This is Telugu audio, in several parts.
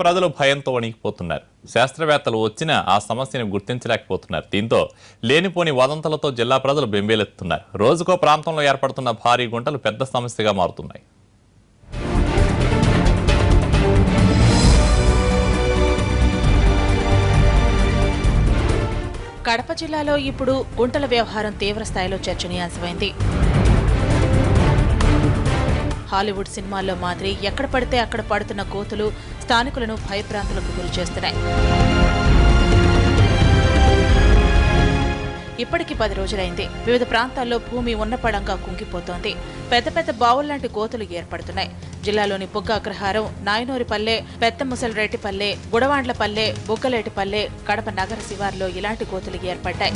ప్రజలు భయంతో వణికిపోతున్నారు. శాస్త్రవేత్తలు వచ్చినా ఆ సమస్యను గుర్తించలేకపోతున్నారు. దీంతో లేనిపోని వదంతులతో జిల్లా ప్రజలు బెంబేలెత్తుతున్నారు. రోజుకో ప్రాంతంలో ఏర్పడుతున్న భారీ గుంటలు పెద్ద సమస్యగా మారుతున్నాయి. కడప జిల్లాలో ఇప్పుడు గుంటల వ్యవహారం తీవ్ర స్థాయిలో చర్చనీయాంశమైంది. హాలీవుడ్ సినిమాల్లో మాదిరి ఎక్కడ పడితే అక్కడ పడుతున్న కోతులు స్థానికులను భయభ్రాంతులకు గురి చేస్తున్నాయి. ఇప్పటికి 10 రోజులైంది. వివిధ ప్రాంతాల్లో భూమి ఉన్నపడంగా కుంగిపోతోంది. పెద్ద పెద్ద బావుల్లాంటి కోతులు ఏర్పడుతున్నాయి. జిల్లాలోని బుగ్గ అగ్రహారం, నాయనూరిపల్లె, పెద్ద ముసలరెడ్డిపల్లె, గుడవాండ్లపల్లె, బుగ్గలేటిపల్లె, కడప నగర శివార్లో ఇలాంటి కోతులు ఏర్పడ్డాయి.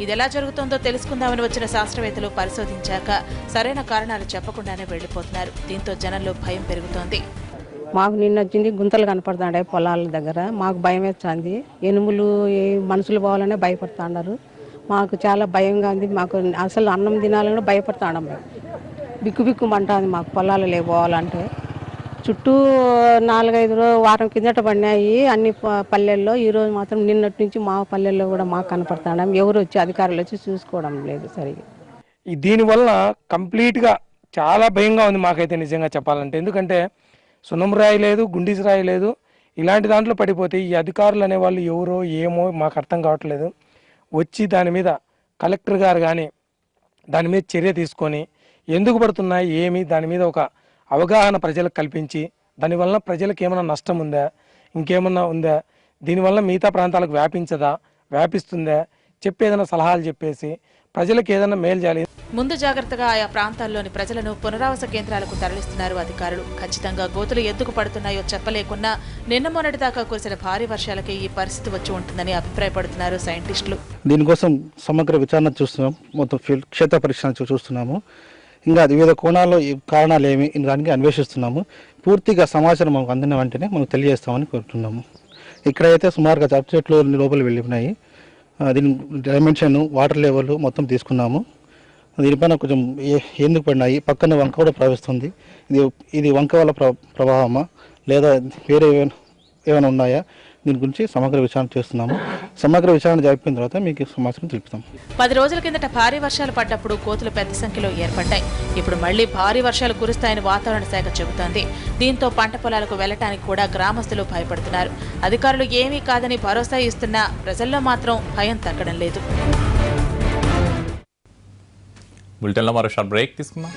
ఇదెలా జరుగుతోందో తెలుసుకుందామని వచ్చిన శాస్త్రవేత్తలు పరిశోధించాక సరైన కారణాలు చెప్పకుండానే వెళ్లిపోతున్నారు. దీంతో జనంలో భయం పెరుగుతోంది. మాకు నిన్న వచ్చింది గుంతలు కనపడుతుండే పొలాల దగ్గర. మాకు భయం వేస్తుంది. ఎనుములు మనుషులు పోవాలనే భయపడుతున్నారు. మాకు చాలా భయంగా ఉంది. మాకు అసలు అన్నం తినాలని భయపడుతున్నాం. మేము బిక్కుబిక్కుమంటుంది మాకు పొలాలు పోవాలంటే. చుట్టూ 4-5 వారం కిందట పడినాయి అన్ని పల్లెల్లో. ఈరోజు మాత్రం నిన్నటి నుంచి మా పల్లెల్లో కూడా మాకు కనపడుతున్నాం. ఎవరు వచ్చి అధికారులు వచ్చి చూసుకోవడం లేదు సరిగా. దీనివల్ల కంప్లీట్గా చాలా భయంగా ఉంది మాకైతే నిజంగా చెప్పాలంటే. ఎందుకంటే సున్నం రాయి లేదు, గుండీసి రాయి లేదు. ఇలాంటి దాంట్లో పడిపోతే ఈ అధికారులు అనేవాళ్ళు ఎవరో ఏమో మాకు అర్థం కావట్లేదు. వచ్చి దాని మీద కలెక్టర్ గారు కానీ దాని మీద చర్య తీసుకొని ఎందుకు పడుతున్నాయి ఏమి దాని మీద ఒక అవగాహన ప్రజలకు కల్పించి దానివల్ల ప్రజలకు ఏమైనా నష్టం ఉందా, ఇంకేమన్నా ఉందా, దీనివల్ల మిగతా ప్రాంతాలకు వ్యాపించదా, వ్యాపిస్తుందా చెప్పి ఏదైనా సలహాలు చెప్పేసి ప్రజలకు ఏదైనా మేలు చేయాలి. ముందు జాగ్రత్తగా ఆయా ప్రాంతాల్లోని ప్రజలను పునరావాస కేంద్రాలకు తరలిస్తున్నారు అధికారులు. ఖచ్చితంగా గోతులు ఎందుకు పడుతున్నాయో చెప్పలేకున్నా నిన్న మొన్నటి దాకా కురిసిన భారీ వర్షాలకి ఈ పరిస్థితి వచ్చి ఉంటుందని అభిప్రాయపడుతున్నారు సైంటిస్టులు. దీనికోసం సమగ్ర విచారణ చూస్తున్నాం. మొత్తం క్షేత్ర పరీక్ష చూస్తున్నాము. ఇంకా వివిధ కోణాల్లో ఈ కారణాలు ఏమి దానికి అన్వేషిస్తున్నాము. పూర్తిగా సమాచారం మనకు అందిన వెంటనే మనం తెలియజేస్తామని కోరుతున్నాము. ఇక్కడైతే సుమారుగా జబ్బు చెట్లు లోపల వెళ్ళిపోయినాయి. దీని డైమెన్షన్, వాటర్ లెవెల్ మొత్తం తీసుకున్నాము. దీనిపైన కొంచెం ఎందుకు పడినాయి, పక్కన వంక కూడా ప్రవహిస్తుంది. ఇది వంక వల్ల ప్రభావమా లేదా వేరే ఏమైనా ఉన్నాయా, దీని గురించి సమగ్ర విచారణ చేస్తున్నాము. సమగ్ర విచారణ జరిపిన తర్వాత మీకు సమాచారం తెలుపుతాం. 10 రోజుల కిందట భారీ వర్షాలు పడ్డప్పుడు కోతులు పెద్ద సంఖ్యలో ఏర్పడ్డాయి. ఇప్పుడు మళ్లీ భారీ వర్షాలు కురుస్తాయని వాతావరణ శాఖ చెబుతోంది. దీంతో పంట పొలాలకు వెళ్లడానికి కూడా గ్రామస్తులు భయపడుతున్నారు. అధికారులు ఏమీ కాదని భరోసా ఇస్తున్నా ప్రజల్లో మాత్రం భయం తగ్గడం లేదు. బులెటిన్లో మరో షార్ట్ బ్రేక్ తీసుకుందాం.